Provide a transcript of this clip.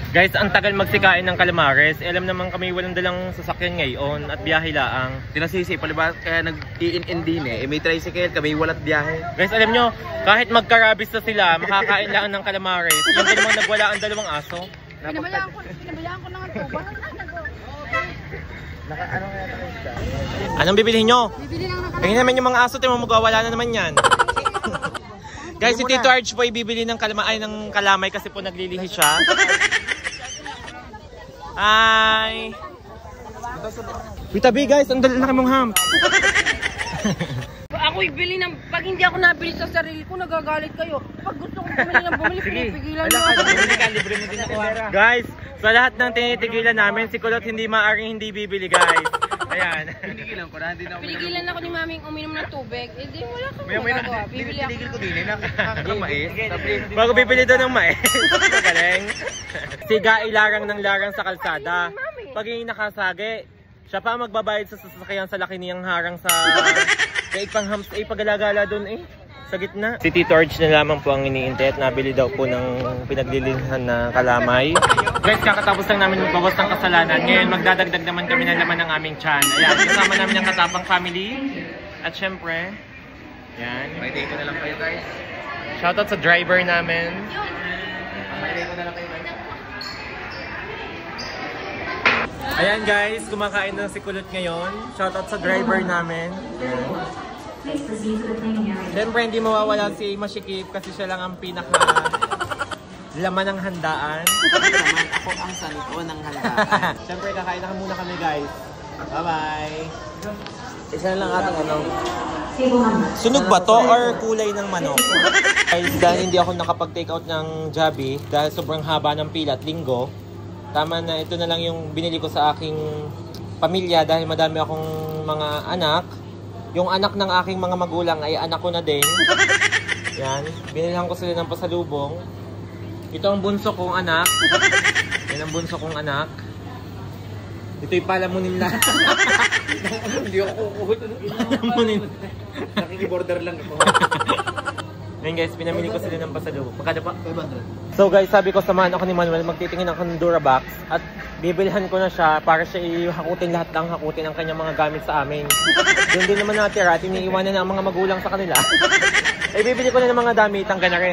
Guys, ang tagal magsikain ng calamares. Alam naman kami walang dalang sasakyan ngayon at biyahe laang. Tinasisi, palibas kaya nag-iin-in din eh. May tricycle, kami walat biyahe. Guys, alam nyo, kahit magkarabis na sila, makakain lang ng calamares. Yung dalawang nagwala ang dalawang aso. Pinabayaan ko na nga ito. Ano nga tayo siya? Anong bibilihin nyo? Bibili lang na Tingnan naman yung mga aso, tayo magwawala na naman yan. Guys, si Tito Arch po ay bibili ng kalamay kasi po naglilihi siya. Hi! Witabi guys, ang dali na kamong ham. Ako ibili ng, pag hindi ako nabili sa sarili ko, nagagalit kayo. Pag gusto kong bumili, pinipigilan nyo ako. Libre mo din ako. Guys, sa lahat ng tinitigilan namin, si Kulot hindi maaring hindi bibili guys. Ayan. Pinigilan ko na, hindi na Pinigilan ako ni maming uminom ng tubig. Eh di wala kang magagawa. Bibili ako. Pinigil ko din eh, nakakakamaes. Bago bibili doon ng mais. Magaling. Si Guy larang ng larang sa kalsada. Pag yung nakasagi, siya pa magbabayad sa sasakyan sa laki niyang harang sa ipang-hams ipagalagala doon eh. Sa gitna. Si Tito Arch na lamang po ang iniintay at nabili daw po ng pinaglilihan na kalamay. Guys, kakatapos lang namin magbawas ng kasalanan. Ngayon magdadagdag naman kami ng laman ng aming tiyan. Ayan, kasama namin ang Katapang family. At syempre, yan. May day ko na lang kayo guys. Shoutout sa driver namin. May day ko na lang kayo guys. Ayan guys, kumakain na si Kulot ngayon. Shoutout sa driver namin. Siyempre hindi mawawala si Masikip kasi siya lang ang pinaka laman ng handaan. Ako ang santo ng handaan. Siyempre kakain na muna kami guys. Bye bye. Isa lang ating ano. Sunog ba to or kulay ng manok? Guys, dahil hindi ako nakapag-take out ng Jollibee dahil sobrang haba ng pila at linggo, tama na ito na lang yung binili ko sa aking pamilya dahil madami akong mga anak. Yung anak ng aking mga magulang ay anak ko na din. Yan, binilhan ko sila ng pasalubong. Ito ang bunso kong anak. Yan ang bunso kong anak. Ito'y palamunin lang. Hindi ako kukuhit. Palamunin. Nakikiborder lang ako. Ngayon guys, pinamili ko sila ng pasalubong. Magkano pa? 500. So guys, sabi ko samahan ako ni Manuel magtitingin ng Durabox at bibilhan ko na siya para siya ihakutin lahat ng hakutin ang kanyang mga gamit sa amin. Doon din naman natira at iniiwanan na ang mga magulang sa kanila. Eh bibili ko na ng mga damit ang ganare.